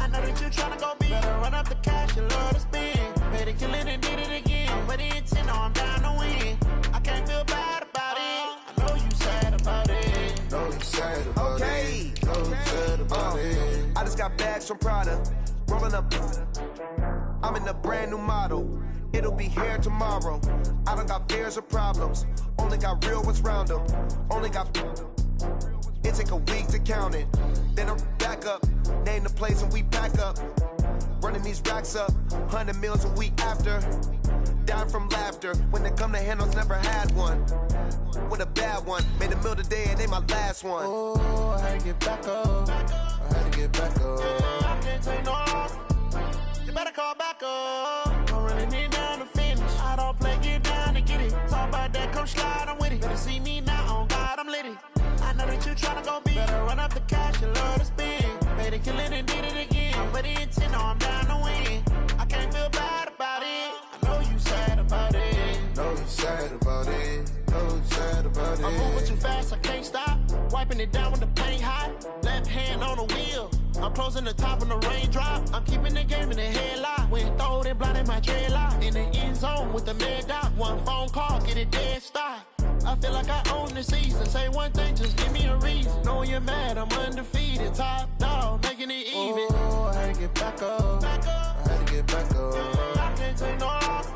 I know that you tryna go big. Better run up the cash, you love to spend. Made a killing and did it again. But the intent, no, I'm down to win. I can't feel bad about it. I know you sad about it. Know you sad about it. Know you sad about it. I just got bags from Prada. Rolling up. I'm in a brand new model. It'll be here tomorrow. I don't got fears or problems. Only got real ones round them. Only got. It take a week to count it. Then I'm back up. Name the place and we pack up. Running these racks up. 100 meals a week after. Down from laughter. When they come to handles, never had one. With a bad one. Made a meal today and they my last one. Oh, I had to get back up. I had to get back up. I can't take no loss. You better call back up. I'm running it down to finish. I don't play, get down to get it. Talk about that, come slide, I'm with it. Better see me now, on God, I'm lit it. I know that you tryna go big. Better run up the cash, you love to spend. Made a killing and did it again. But the intent, no, I'm down to win. I can't feel bad about it. I know you sad about it. Know you sad about it. Know you sad about it. I'm moving too fast, I can't stop. Wiping it down when the paint hot. Left hand on the wheel. I'm closing the top when the raindrop. I'm keeping the game in the headlock. When throwed and blinded my dreadlock. In the end zone with the mad dot. One phone call, get it dead stop. I feel like I own the season. Say one thing, just give me a reason. Knowing you're mad, I'm undefeated. Top dog, making it even. Oh, I had to get back up. I had to get back up. I can't take no loss.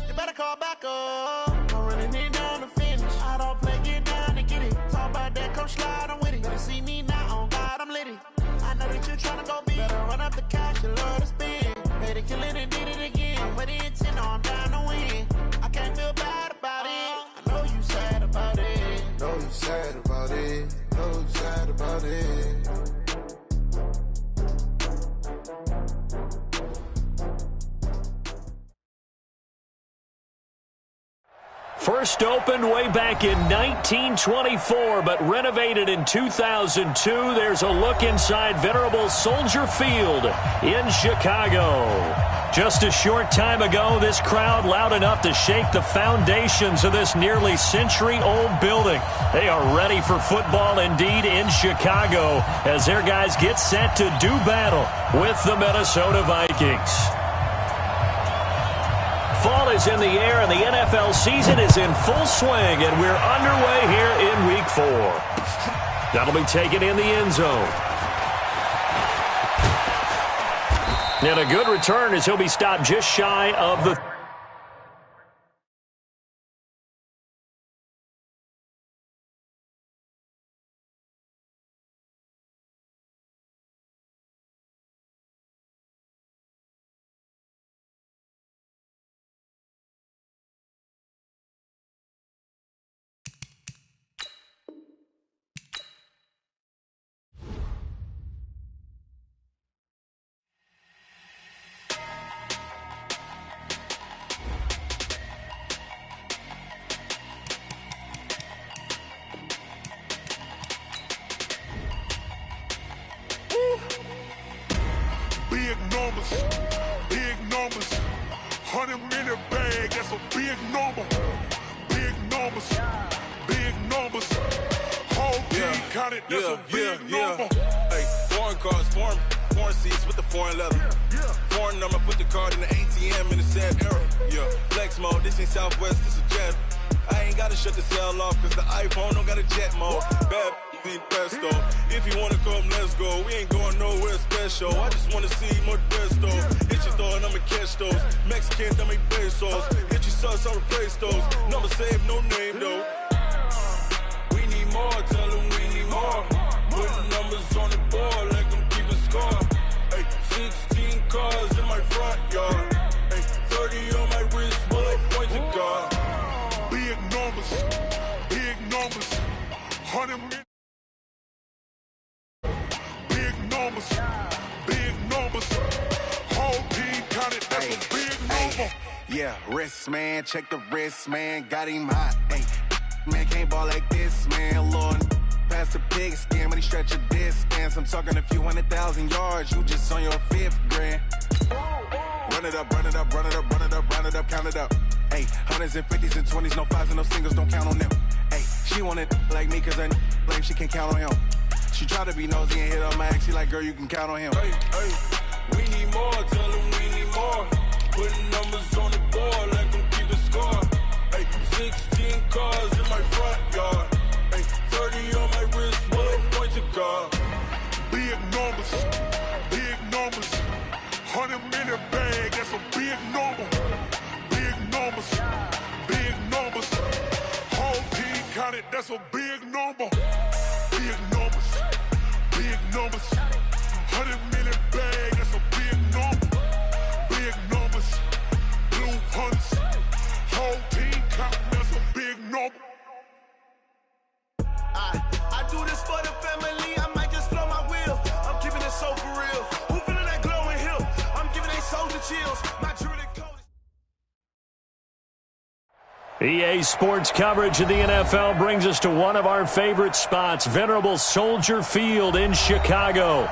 You better call back up. I'm running it down to finish. I don't play, get down to get it. Talk about that, come slide, I'm with it. Better see me now, on God, I'm lit it. I know that you tryna go big. Better run up the cash, you love to spend. Made a killing and did it again. But the intent, no, I'm down to win. I can't feel bad about it. I know you sad about it. Know you sad about it. Know you sad about it. First opened way back in 1924, but renovated in 2002. There's a look inside venerable Soldier Field in Chicago. Just a short time ago, this crowd loud enough to shake the foundations of this nearly century-old building. They are ready for football indeed in Chicago as their guys get set to do battle with the Minnesota Vikings. Fall is in the air, and the NFL season is in full swing, and we're underway here in Week 4. That'll be taken in the end zone. And a good return as he'll be stopped just shy of the... Big numbers, 100-minute bag, that's a big number. Big numbers, whole team counted, that's a big number. Hey, foreign cars, foreign seats with the foreign leather. Foreign number, put the card in the ATM in the sad era. Yeah, flex mode, this ain't Southwest, this is Jet. I ain't gotta shut the cell off, cause the iPhone don't got a jet mode. Bad be pesto. If you wanna come, let's go. We ain't going nowhere special. I just wanna see more Modesto. Hit your throw and I'ma catch those. Mexican, dummy pesos. Hit your sauce, I'll replace those. Number saved, no name though. We need more, tell them we need more. Putting numbers on the board, like them keep a score. Hey, 16 cars in my front yard. Hey, 30 on my wrist, bullet point to God. Big numbers, 100 minutes. Big numbers, whole team counted, that's a big number. Yeah, wrist man, check the wrist man, got him hot. Hey, man can't ball like this, man. Lord, past the pig skin when he stretch a distance. I'm talking a few 100,000 yards, you just on your 5th grand. Run it up, run it up, run it up, run it up, run it up, count it up. Hey, 100s and 50s and 20s, no 5s and no singles, don't count on them. Hey, she want it like me cause her like she can count on him. She try to be nosy and hit on Max. She like, girl, you can count on him. Hey, hey, we need more. Tell them we need more. Putting numbers on the board, let them keep the score. Hey, 16 cars in my front yard. Hey, 30 on my wrist, bullet point to God. Big numbers, big numbers. 100 million bag, that's a big number. Big numbers, big numbers. Whole team counted, that's a big number. Big numbers, big numbers. 100 million bag, that's a big number. Big numbers, blue hunts. Whole team counting, that's a big number. I do this for the family, I might just blow my wheel. I'm keeping it so for real. Who feeling that glowing hill? I'm giving they soldier chills. My jewelry coat. EA Sports coverage of the NFL brings us to one of our favorite spots, venerable Soldier Field in Chicago.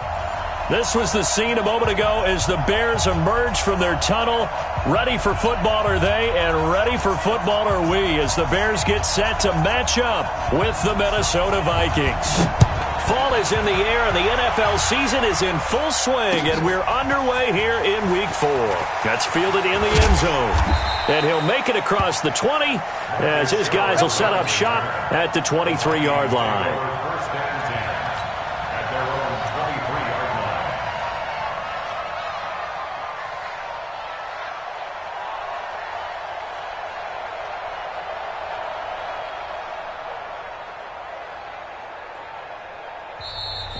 This was the scene a moment ago as the Bears emerged from their tunnel. Ready for football are they, and ready for football are we as the Bears get set to match up with the Minnesota Vikings. Fall is in the air, and the NFL season is in full swing, and we're underway here in Week 4. That's fielded in the end zone, and he'll make it across the 20 as his guys will set up shop at the 23-yard line.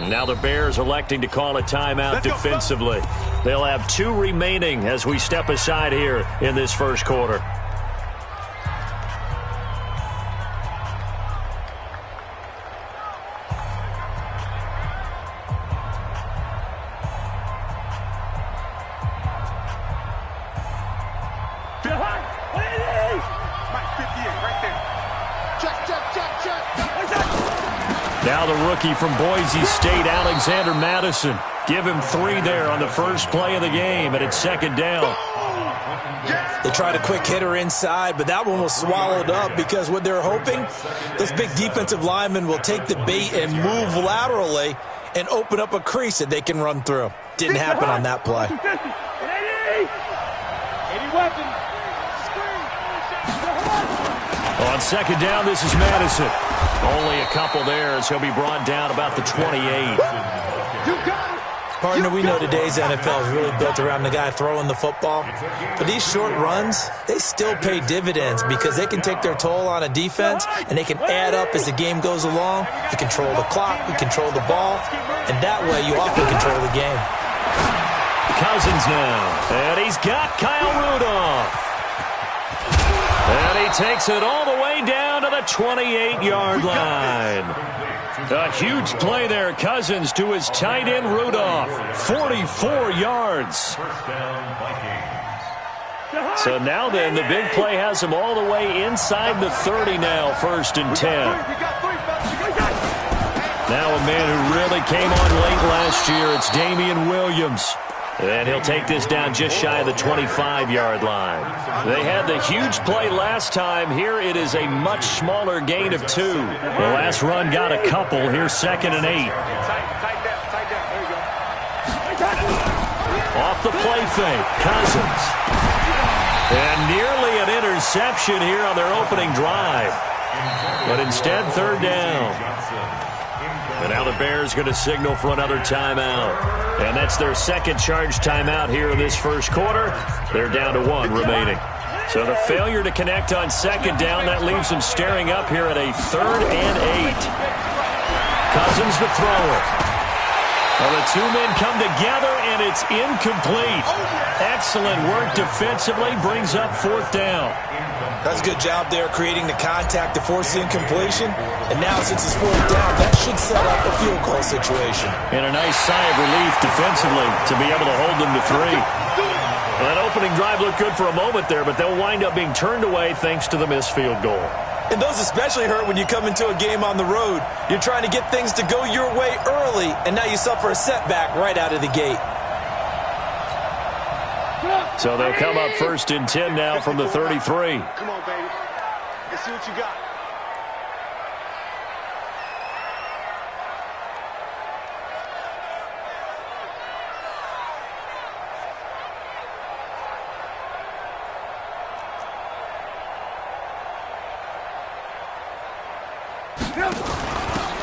Now the Bears electing to call a timeout defensively. They'll have 2 remaining as we step aside here in this first quarter. Now the rookie from Boise State, Alexander Madison. Give him 3 there on the first play of the game, and it's second down. They tried a quick hitter inside, but that one was swallowed up because what they're hoping, those big defensive linemen will take the bait and move laterally and open up a crease that they can run through. Didn't happen on that play. On second down, this is Madison. Only a couple there as he'll be brought down about the 28. Partner, we know today's NFL is really built around the guy throwing the football. But these short runs, they still pay dividends because they can take their toll on a defense and they can add up as the game goes along. You control the clock, you control the ball, and that way you often control the game. Cousins now, and he's got Kyle Rudolph. And he takes it all the way down to the 28-yard line. A huge play there, Cousins to his tight end Rudolph. 44 yards. So now then, the big play has him all the way inside the 30 now, 1st and 10. Now a man who really came on late last year, it's Damian Williams. And he'll take this down just shy of the 25-yard line. They had the huge play last time. Here it is a much smaller gain of 2. The last run got a couple. Here's 2nd and 8. Off the play fake, Cousins. And nearly an interception here on their opening drive. But instead, 3rd down. And now the Bears going to signal for another timeout. And that's their second charge timeout here in this first quarter. They're down to 1 remaining. So the failure to connect on second down, that leaves them staring up here at a 3rd and 8. Cousins the thrower. Well, the 2 men come together, and it's incomplete. Excellent work defensively, brings up 4th down. That's a good job there creating the contact to force the incompletion. And now since it's 4th down, that should set up a field goal situation. And a nice sigh of relief defensively to be able to hold them to 3. Well, that opening drive looked good for a moment there, but they'll wind up being turned away thanks to the missed field goal. And those especially hurt when you come into a game on the road. You're trying to get things to go your way early, and now you suffer a setback right out of the gate. So they'll come up 1st and 10 now from the 33. Come on, baby. Let's see what you got.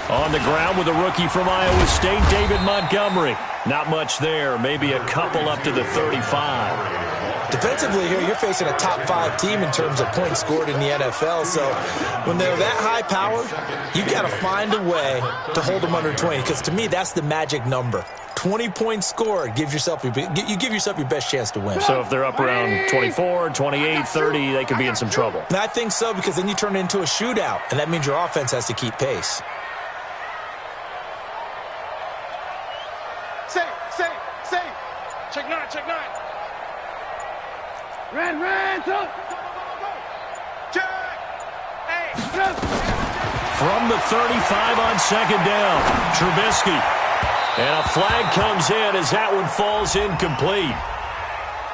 On the ground with a rookie from Iowa State, David Montgomery. Not much there, maybe a couple up to the 35. Defensively here, you're facing a top 5 team in terms of points scored in the NFL. So when they're that high powered, you've got to find a way to hold them under 20. Because to me, that's the magic number. 20 points scored, you give yourself your best chance to win. So if they're up around 24, 28, 30, they could be in some trouble. And I think so, because then you turn it into a shootout, and that means your offense has to keep pace. Safe. Check 9. Ran, go. Check. Hey. From the 35 on second down, Trubisky. And a flag comes in as that one falls incomplete.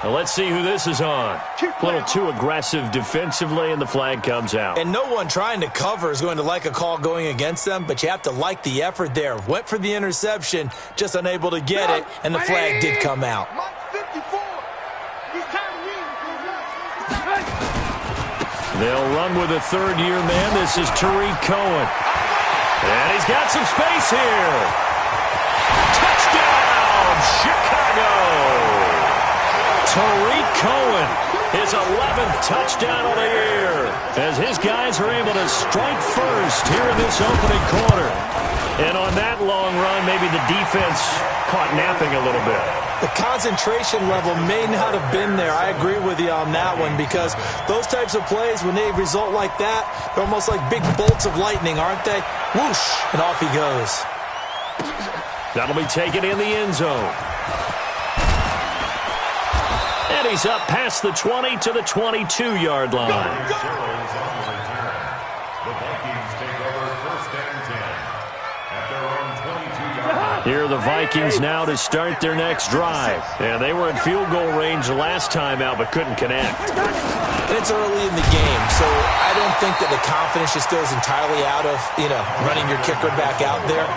Now let's see who this is on. A little too aggressive defensively, and the flag comes out. And no one trying to cover is going to like a call going against them, but you have to like the effort there. Went for the interception, just unable to get it, and the flag did come out. They'll run with a third-year man. This is Tariq Cohen. And he's got some space here. Touchdown, Chicago! Tariq Cohen, his 11th touchdown of the year, as his guys are able to strike first here in this opening quarter. And on that long run, maybe the defense caught napping a little bit. The concentration level may not have been there. I agree with you on that one, because those types of plays, when they result like that, they're almost like big bolts of lightning, aren't they? Whoosh, and off he goes. That'll be taken in the end zone. And he's up past the 20 to the 22-yard line. Here are the Vikings now to start their next drive. And they were in field goal range the last time out, but couldn't connect. And it's early in the game, so I don't think that the confidence just goes entirely out of, running your kicker back out there.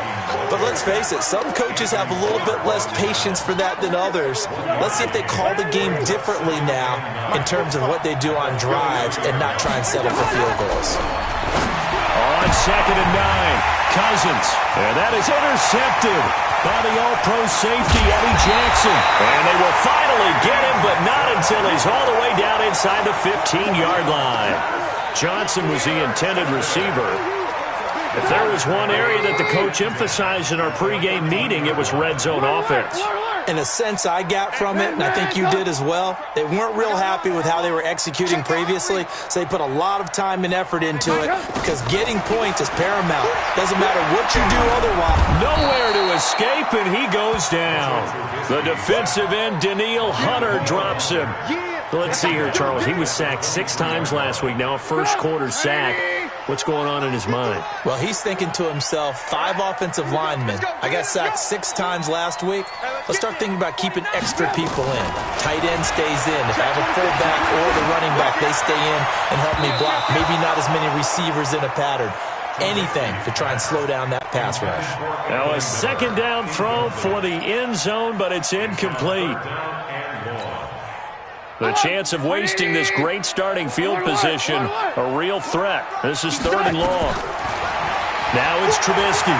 But let's face it, some coaches have a little bit less patience for that than others. Let's see if they call the game differently now in terms of what they do on drives and not try and settle for field goals. On second and 9. Cousins, and that is intercepted by the all-pro safety, Eddie Jackson. And they will finally get him, but not until he's all the way down inside the 15-yard line. Johnson was the intended receiver. If there was one area that the coach emphasized in our pregame meeting, it was red zone offense. In a sense I got from it, and I think you did as well, they weren't real happy with how they were executing previously, so they put a lot of time and effort into it, because getting points is paramount. Doesn't matter what you do otherwise. Nowhere to escape, and he goes down. The defensive end, Danielle Hunter, drops him. Let's see here, Charles. He was sacked 6 times last week. Now a first-quarter sack. What's going on in his mind? Well, he's thinking to himself, 5 offensive linemen. I got sacked 6 times last week. Let's start thinking about keeping extra people in. Tight end stays in. If I have a fullback or the running back, they stay in and help me block. Maybe not as many receivers in a pattern. Anything to try and slow down that pass rush. Now a second down throw for the end zone, but it's incomplete. The chance of wasting this great starting field position, a real threat. This is 3rd and long. Now it's Trubisky.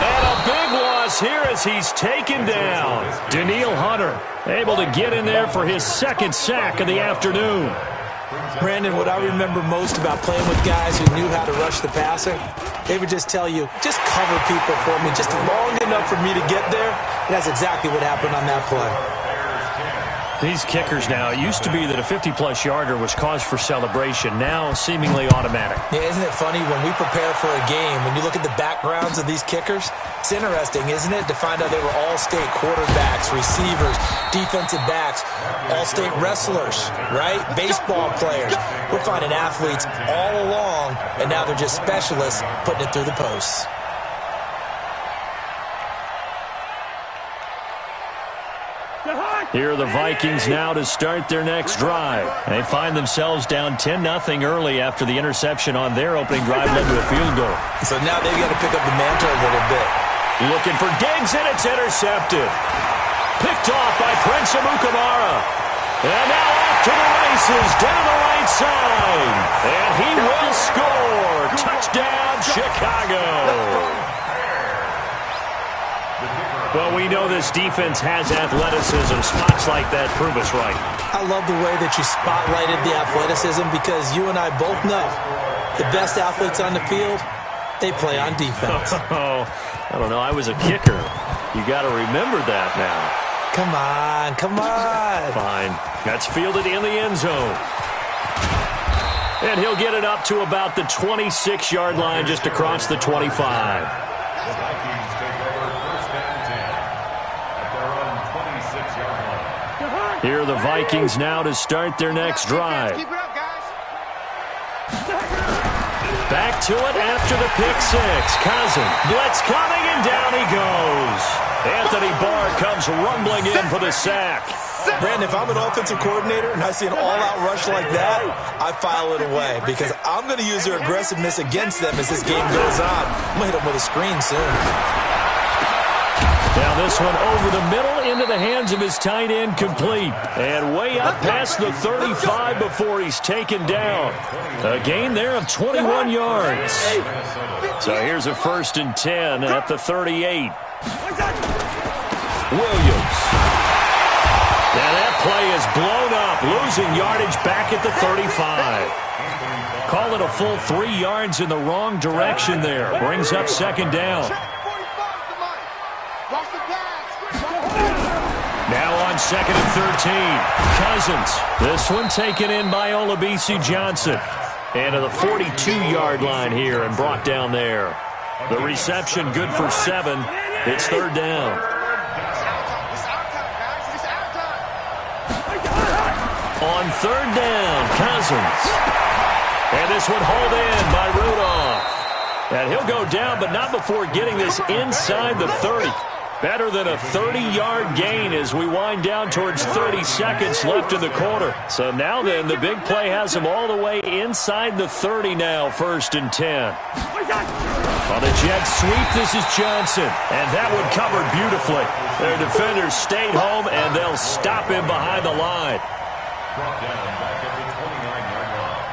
And a big loss here as he's taken down. Danielle Hunter able to get in there for his 2nd sack of the afternoon. Brandon, what I remember most about playing with guys who knew how to rush the passer, they would just tell you, just cover people for me, just long enough for me to get there. And that's exactly what happened on that play. These kickers now, it used to be that a 50-plus yarder was cause for celebration. Now, seemingly automatic. Yeah, isn't it funny when we prepare for a game, when you look at the backgrounds of these kickers, it's interesting, isn't it, to find out they were all-state quarterbacks, receivers, defensive backs, all-state wrestlers, right? Baseball players. We're finding athletes all along, and now they're just specialists putting it through the posts. Here are the Vikings now to start their next drive. They find themselves down 10-0 early after the interception on their opening drive led to a field goal. So now they've got to pick up the mantle a little bit. Looking for Diggs, and it's intercepted. Picked off by Prince Amukamara. And now off to the races, down the right side. And he will score. Touchdown, Chicago. Well, we know this defense has athleticism. Spots like that prove us right. I love the way that you spotlighted the athleticism because you and I both know the best athletes on the field, they play on defense. Oh, I don't know. I was a kicker. You got to remember that now. Come on, come on. Fine. That's fielded in the end zone. And he'll get it up to about the 26-yard line just across the 25. Here are the Vikings now to start their next drive. Back to it after the pick six. Cousins. Blitz coming, and down he goes. Anthony Barr comes rumbling in for the sack. Brandon, if I'm an offensive coordinator and I see an all-out rush like that, I file it away because I'm going to use their aggressiveness against them as this game goes on. I'm going to hit them with a screen soon. Now this one over the middle into the hands of his tight end, complete. And way up past the 35 before he's taken down. A gain there of 21 yards. So here's a 1st and 10 at the 38. Williams. Now that play is blown up, losing yardage back at the 35. Call it a full 3 yards in the wrong direction there. Brings up 2nd down. Now on 2nd and 13. Cousins. This one taken in by Olabisi Johnson. And to the 42-yard line here and brought down there. The reception good for 7. It's 3rd down. On 3rd down, Cousins. And this one hauled in by Rudolph. And he'll go down, but not before getting this inside the 30. Better than a 30-yard gain as we wind down towards 30 seconds left in the quarter. So now then, the big play has him all the way inside the 30 now, 1st and 10. On the jet sweep, this is Johnson. And that one covered beautifully. Their defenders stayed home, and they'll stop him behind the line. Brought down back at the 29-yard line.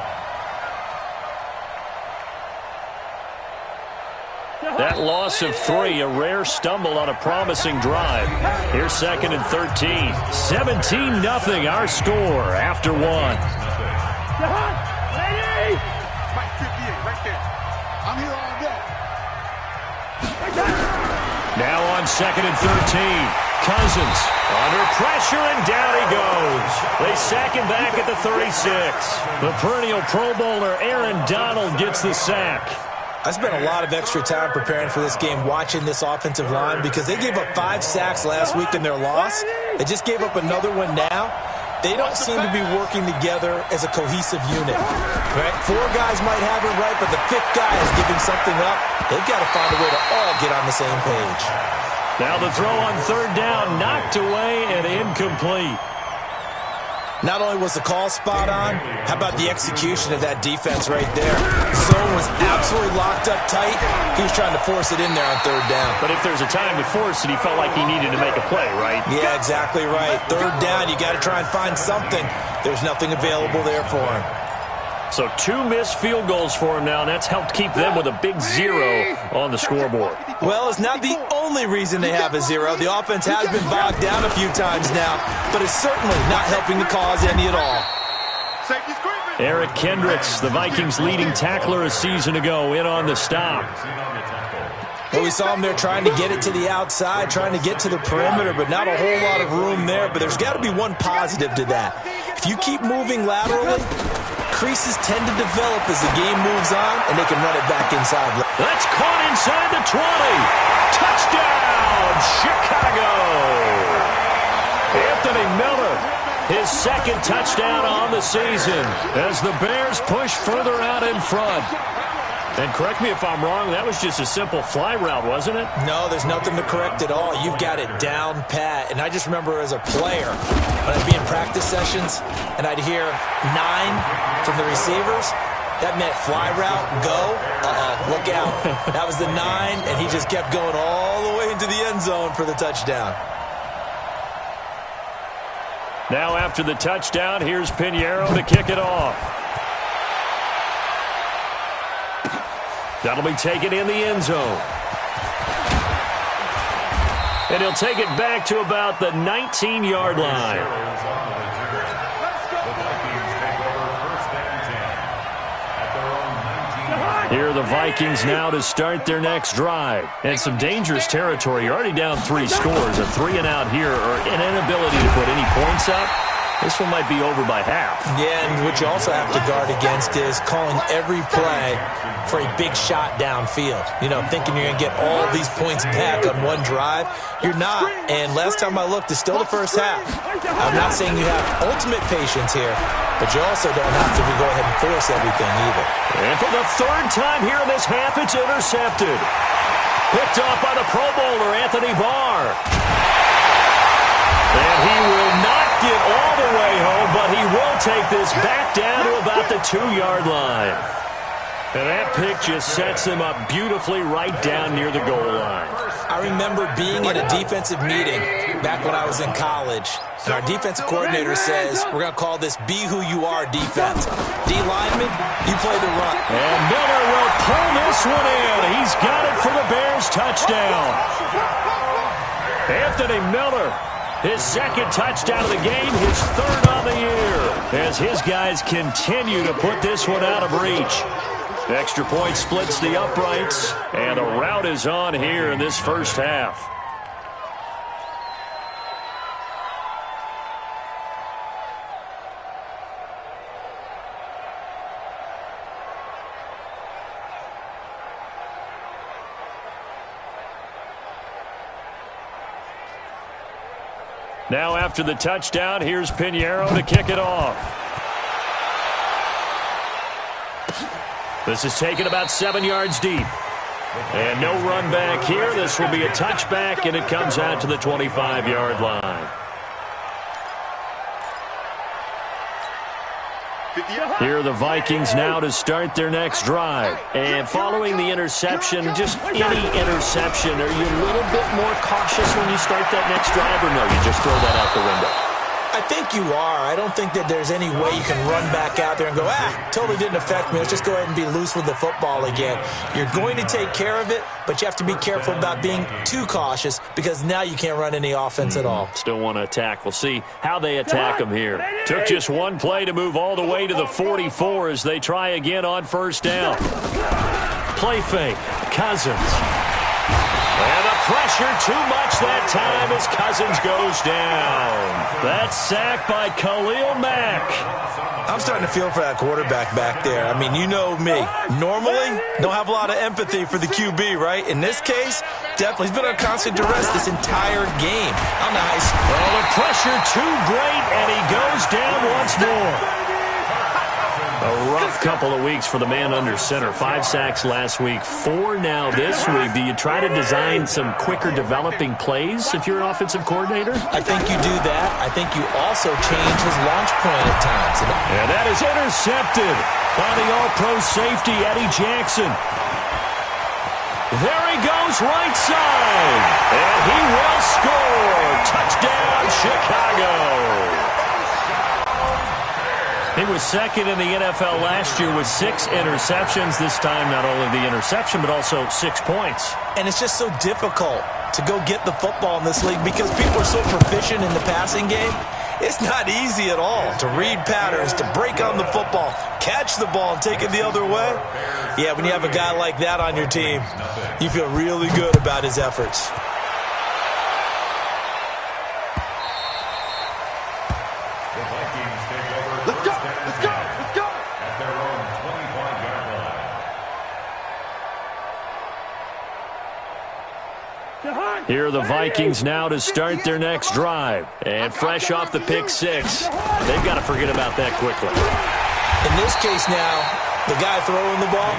That loss of 3, a rare stumble on a promising drive. Here's 2nd and 13. 17-0 our score after 1. Mike 58 right there. I'm here all day. Now on 2nd and 13. Cousins under pressure, and down he goes. They sack him back at the 36. The perennial Pro Bowler Aaron Donald gets the sack. I spent a lot of extra time preparing for this game watching this offensive line because they gave up 5 sacks last week in their loss. They just gave up another one now. They don't seem to be working together as a cohesive unit. Right? 4 guys might have it right, but the 5th guy is giving something up. They've got to find a way to all get on the same page. Now the throw on 3rd down, knocked away and incomplete. Not only was the call spot on, how about the execution of that defense right there? Zone was absolutely locked up tight. He was trying to force it in there on 3rd down. But if there's a time to force it, he felt like he needed to make a play, right? Yeah, exactly right. 3rd down, you got to try and find something. There's nothing available there for him. So 2 missed field goals for him now, and that's helped keep them with a big 0 on the scoreboard. Well, it's not the only reason they have a 0. The offense has been bogged down a few times now, but it's certainly not helping the cause any at all. Eric Kendricks, the Vikings' leading tackler a season ago, in on the stop. Well, we saw him there trying to get it to the outside, trying to get to the perimeter, but not a whole lot of room there. But there's got to be one positive to that. If you keep moving laterally, creases tend to develop as the game moves on, and they can run it back inside. That's caught inside the 20. Touchdown, Chicago. Anthony Miller, his 2nd touchdown on the season as the Bears push further out in front. And correct me if I'm wrong, that was just a simple fly route, wasn't it? No, there's nothing to correct at all. You've got it down pat. And I just remember as a player, when I'd be in practice sessions, and I'd hear 9 from the receivers, that meant fly route, go, look out. That was the 9, and he just kept going all the way into the end zone for the touchdown. Now after the touchdown, here's Pinheiro to kick it off. That'll be taken in the end zone. And he'll take it back to about the 19-yard line. Here are the Vikings now to start their next drive. And some dangerous territory. You're already down 3 scores. A 3-and-out here, or an inability to put any points up. This one might be over by half. Yeah, and what you also have to guard against is calling every play for a big shot downfield. You know, thinking you're going to get all these points back on one drive. You're not. And last time I looked, it's still the first half. I'm not saying you have ultimate patience here, but you also don't have to go ahead and force everything either. And for the 3rd time here in this half, it's intercepted. Picked off by the Pro Bowler, Anthony Barr. And he will not get all the way home, but he will take this back down to about the 2-yard line. And that pick just sets him up beautifully right down near the goal line. I remember being in a defensive meeting back when I was in college, and our defensive coordinator says, we're going to call this Be Who You Are defense. D lineman, you play the run. And Miller will pull this one in. He's got it for the Bears touchdown. Anthony Miller, his 2nd touchdown of the game, his 3rd on the year, as his guys continue to put this one out of reach. Extra point splits the uprights, and a rout is on here in this first half. Now after the touchdown, here's Pinheiro to kick it off. This is taken about 7 yards deep. And no run back here. This will be a touchback, and it comes out to the 25-yard line. Here are the Vikings now to start their next drive. And following the interception, just any interception, are you a little bit more cautious when you start that next drive, or no, you just throw that out the window? I think you are. I don't think that there's any way you can run back out there and go, totally didn't affect me. Let's just go ahead and be loose with the football again. You're going to take care of it, but you have to be careful about being too cautious because now you can't run any offense at all. Still want to attack. We'll see how they attack them here. Took just one play to move all the way to the 44 as they try again on 1st down. Play fake. Cousins. And the pressure too much that time as Cousins goes down. That's sacked by Khalil Mack. I'm starting to feel for that quarterback back there. I mean, you know me. Normally, don't have a lot of empathy for the QB, right? In this case, definitely. He's been on constant duress this entire game. How nice. Well, the pressure too great, and he goes down once more. A rough couple of weeks for the man under center. 5 sacks last week, 4 now this week. Do you try to design some quicker developing plays if you're an offensive coordinator? I think you do that. I think you also change his launch point at times. And that is intercepted by the all-pro safety, Eddie Jackson. There he goes right side. And he will score. Touchdown, Chicago. He was 2nd in the NFL last year with 6 interceptions. This time, not only the interception, but also 6 points. And it's just so difficult to go get the football in this league because people are so proficient in the passing game. It's not easy at all to read patterns, to break on the football, catch the ball, and take it the other way. Yeah, when you have a guy like that on your team, you feel really good about his efforts. Here are the Vikings now to start their next drive. And fresh off the pick 6, they've got to forget about that quickly. In this case now, the guy throwing the ball,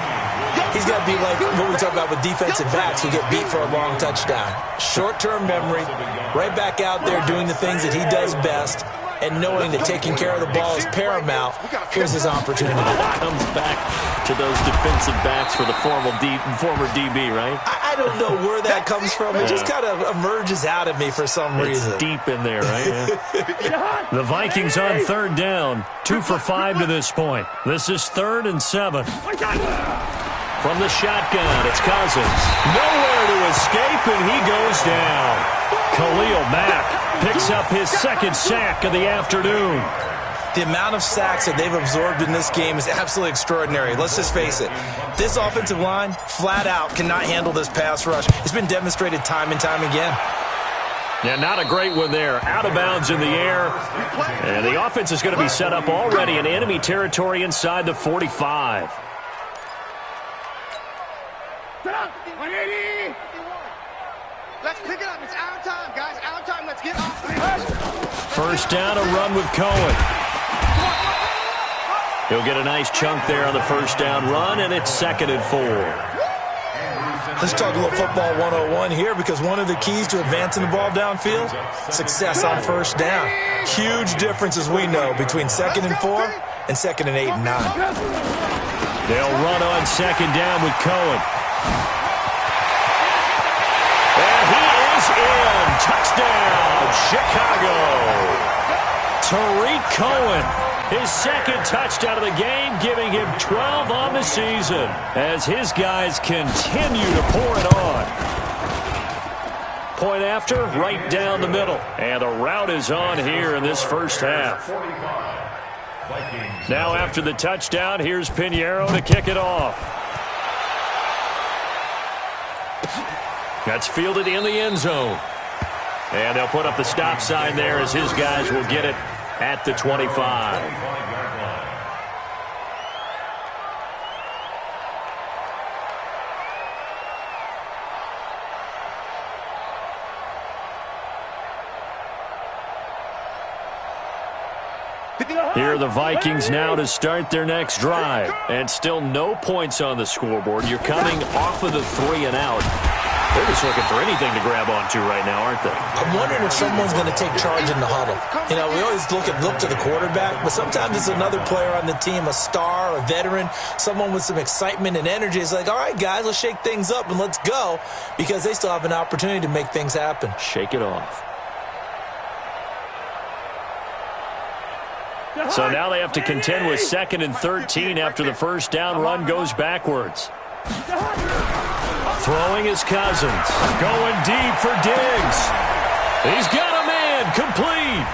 he's got to be like what we talk about with defensive backs who get beat for a long touchdown. Short-term memory, right back out there doing the things that he does best, and knowing that taking care of the ball is paramount, here's his opportunity. Comes back to those defensive backs for the former DB, right? I don't know where that comes from. It just kind of emerges out of me for some reason. It's deep in there, right? Yeah. The Vikings on third down. 2 for 5 to this point. This is 3rd and 7. From the shotgun, it's Cousins. Nowhere to escape, and he goes down. Khalil Mack picks up his 2nd sack of the afternoon. The amount of sacks that they've absorbed in this game is absolutely extraordinary. Let's just face it. This offensive line, flat out, cannot handle this pass rush. It's been demonstrated time and time again. Yeah, not a great one there. Out of bounds in the air. And the offense is going to be set up already in enemy territory inside the 45. 180. Let's pick it up. It's our time, guys. Our time. Let's get off. First down, a run with Cohen. He'll get a nice chunk there on the first down run, and it's 2nd and 4. Let's talk a little football 101 here, because one of the keys to advancing the ball downfield, success on first down. Huge difference, as we know, between 2nd and 4 and 2nd and 8 and 9. They'll run on 2nd down with Cohen. And he is in. Touchdown, Chicago. Tariq Cohen, his 2nd touchdown of the game, giving him 12 on the season as his guys continue to pour it on. Point after, right down the middle. And the route is on here in this first half. Now after the touchdown, here's Pinheiro to kick it off. That's fielded in the end zone. And they'll put up the stop sign there as his guys will get it at the 25. Here are the Vikings now to start their next drive. And still no points on the scoreboard. You're coming off of the 3 and out. They're just looking for anything to grab onto right now, aren't they? I'm wondering if someone's going to take charge in the huddle. You know, we always look to the quarterback, but sometimes it's another player on the team, a star, a veteran, someone with some excitement and energy. It's like, all right, guys, let's shake things up and let's go, because they still have an opportunity to make things happen. Shake it off. So now they have to contend with 2nd and 13 after the first down run goes backwards. Throwing is Cousins. Going deep for Diggs. He's got a man. Complete.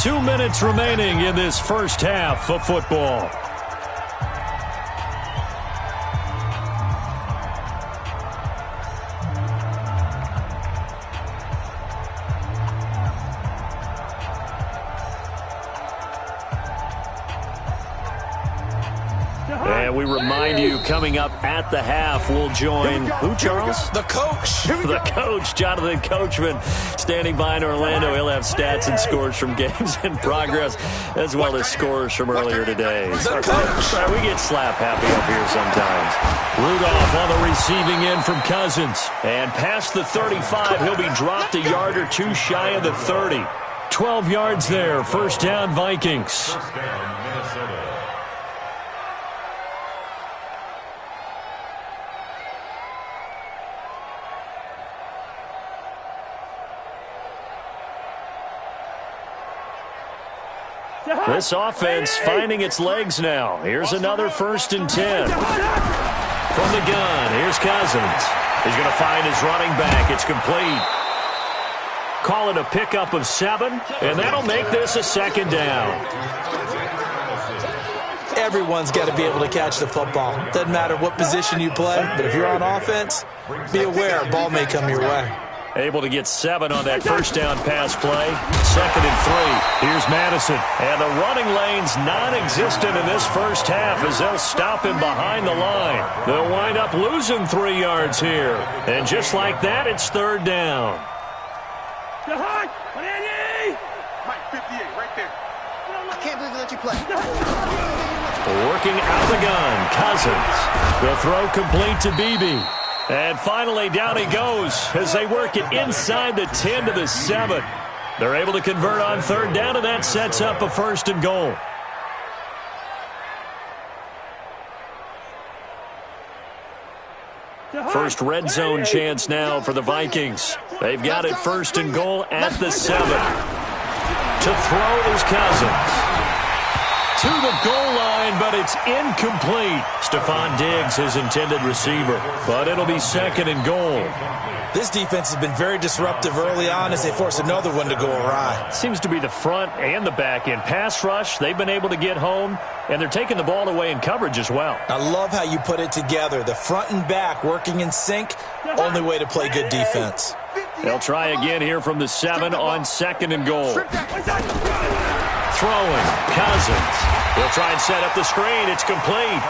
2 minutes remaining in this first half of football. And we remind you, coming up at the half, we'll join, who, Charles? The coach. The coach, Jonathan Coachman, standing by in Orlando. He'll have stats and scores from games in progress, as well as scores from earlier today. The coach. We get slap happy up here sometimes. Rudolph on the receiving end from Cousins. And past the 35, he'll be dropped a yard or two shy of the 30. 12 yards there, first down Vikings. First down, Minnesota. This offense finding its legs now. Here's another 1st and 10. From the gun, here's Cousins. He's going to find his running back. It's complete. Call it a pickup of 7, and that'll make this a 2nd down. Everyone's got to be able to catch the football. Doesn't matter what position you play, but if you're on offense, be aware a ball may come your way. Able to get 7 on that first down pass play. 2nd and 3. Here's Madison. And the running lane's non-existent in this first half as they'll stop him behind the line. They'll wind up losing 3 yards here. And just like that, it's 3rd down. Mike, 58, right there. I can't believe they let you play. Working out of the gun, Cousins. The throw complete to Beebe. And finally, down he goes as they work it inside the 10 to the 7. They're able to convert on third down, and that sets up a 1st and goal. First red zone chance now for the Vikings. They've got it 1st and goal at the 7. To throw is Cousins. To the goal line, but it's incomplete. Stephon Diggs, his intended receiver. But it'll be 2nd and goal. This defense has been very disruptive early on as they force another one to go awry. Seems to be the front and the back end. Pass rush, they've been able to get home, and they're taking the ball away in coverage as well. I love how you put it together. The front and back working in sync, only way to play good defense. They'll try again here from the 7 on 2nd and goal. Throwing, Cousins. They'll try and set up the screen. It's complete.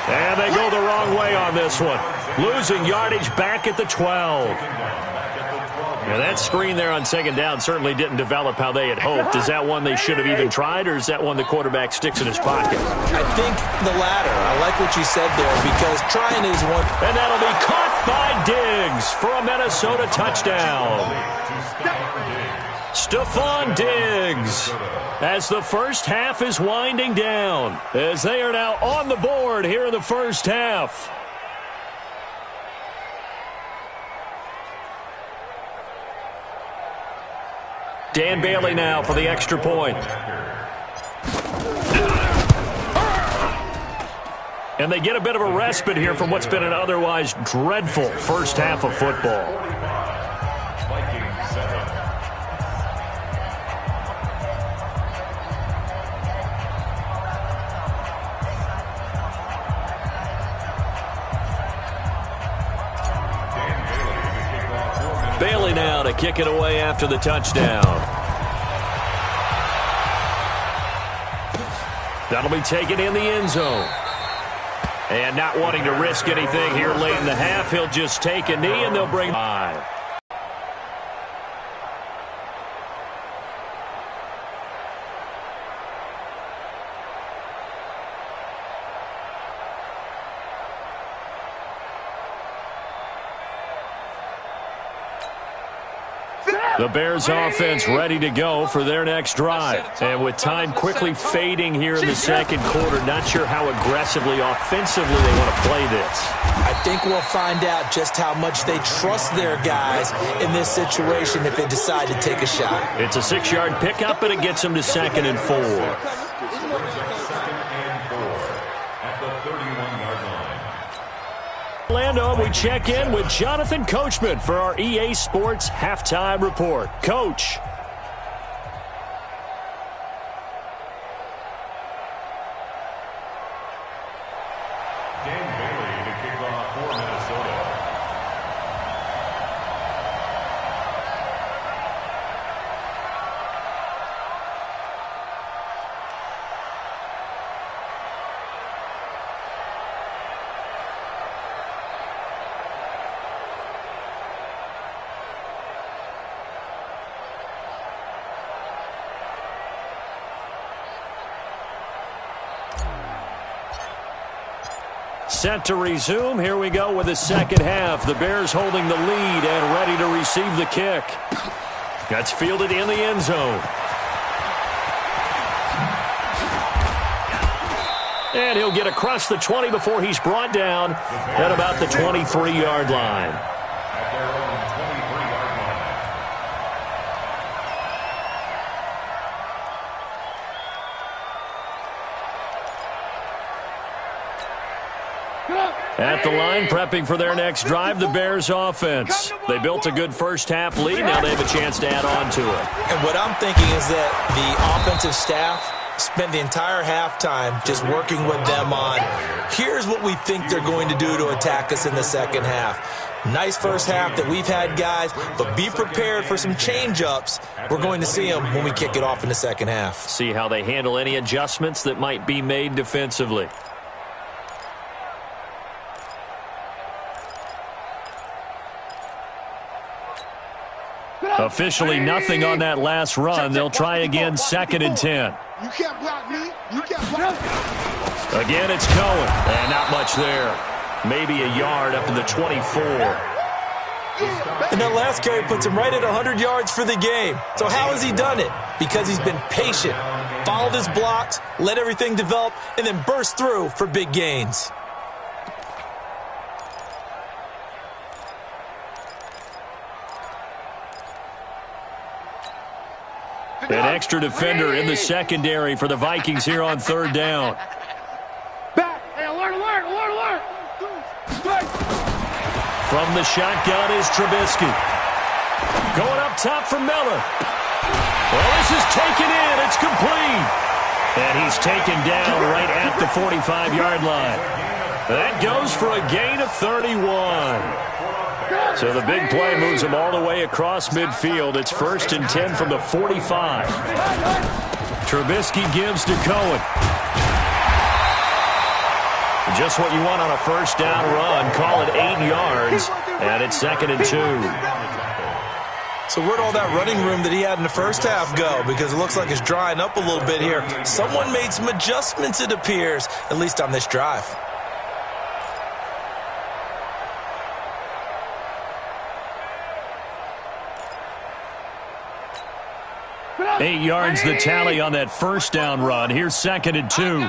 And they go the wrong way on this one. Losing yardage back at the 12. Now that screen there on 2nd down certainly didn't develop how they had hoped. Is that one they should have even tried, or is that one the quarterback sticks in his pocket? I think the latter. I like what you said there, because trying is one. And that'll be caught by Diggs for a Minnesota touchdown. Stephon Diggs, as the first half is winding down, as they are now on the board here in the first half. Dan Bailey now for the extra point. And they get a bit of a respite here from what's been an otherwise dreadful first half of football. Bailey now to kick it away after the touchdown. That'll be taken in the end zone. And not wanting to risk anything here late in the half, he'll just take a knee and they'll bring 5. The Bears offense ready to go for their next drive. And with time quickly fading here in the second quarter, not sure how aggressively, offensively they want to play this. I think we'll find out just how much they trust their guys in this situation if they decide to take a shot. It's a 6-yard pickup, and it gets them to 2nd and 4. Orlando, we check in with Jonathan Coachman for our EA Sports Halftime Report. Coach. Dan Bailey to kick off for Minnesota. Set to resume. Here we go with the second half. The Bears holding the lead and ready to receive the kick. That's fielded in the end zone. And he'll get across the 20 before he's brought down at about the 23-yard line. At their own 23-yard line. At the line, prepping for their next drive, the Bears offense. They built a good first half lead. Now they have a chance to add on to it. And what I'm thinking is that the offensive staff spent the entire halftime just working with them on, here's what we think they're going to do to attack us in the second half. Nice first half that we've had, guys, but be prepared for some change-ups. We're going to see them when we kick it off in the second half. See how they handle any adjustments that might be made defensively. Officially nothing on that last run. They'll try again, 2nd and 10. You can't block me. You can't block me. Again, it's Cohen. And not much there. Maybe a yard up to the 24. And that last carry puts him right at 100 yards for the game. So how has he done it? Because he's been patient, followed his blocks, let everything develop, and then burst through for big gains. An extra defender in the secondary for the Vikings here on third down. Back. Hey, alert, alert, alert, alert. From the shotgun is Trubisky. Going up top for Miller. Well, this is taken in. It's complete. And he's taken down right at the 45-yard line. That goes for a gain of 31. So the big play moves him all the way across midfield. It's 1st and 10 from the 45. Trubisky gives to Cohen. Just what you want on a first down run. Call it 8 yards. And it's 2nd and 2. So where'd all that running room that he had in the first half go? Because it looks like it's drying up a little bit here. Someone made some adjustments, it appears, at least on this drive. Eight yards the tally on that first down run. Here's 2nd and 2.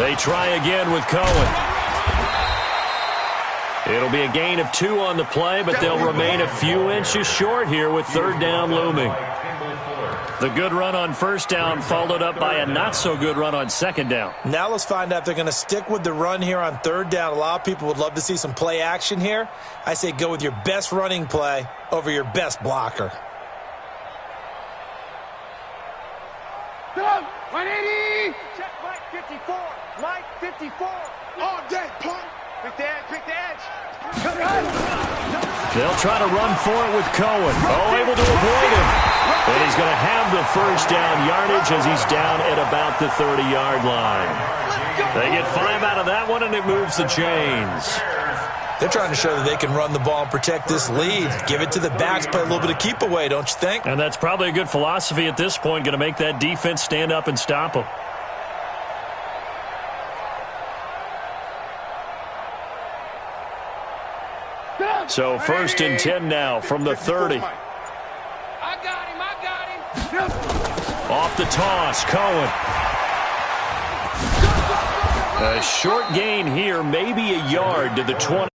They try again with Cohen. It'll be a gain of 2 on the play, but they'll remain a few inches short here with third down looming. The good run on first down followed up by a not-so-good run on second down. Now let's find out if they're going to stick with the run here on third down. A lot of people would love to see some play action here. I say go with your best running play over your best blocker. 180. Check Mike 54. Mike 54. All day, punk. Pick the edge, pick the edge. They'll try to run for it with Cohen. Oh, able to avoid him. And he's going to have the first down yardage as he's down at about the 30-yard line. They get 5 out of that one, and it moves the chains. They're trying to show that they can run the ball and protect this lead. Give it to the backs, play a little bit of keep away, don't you think? And that's probably a good philosophy at this point, going to make that defense stand up and stop them. So 1st and 10 now from the 30. I got him, I got him. Off the toss, Cohen. A short gain here, maybe a yard to the 20.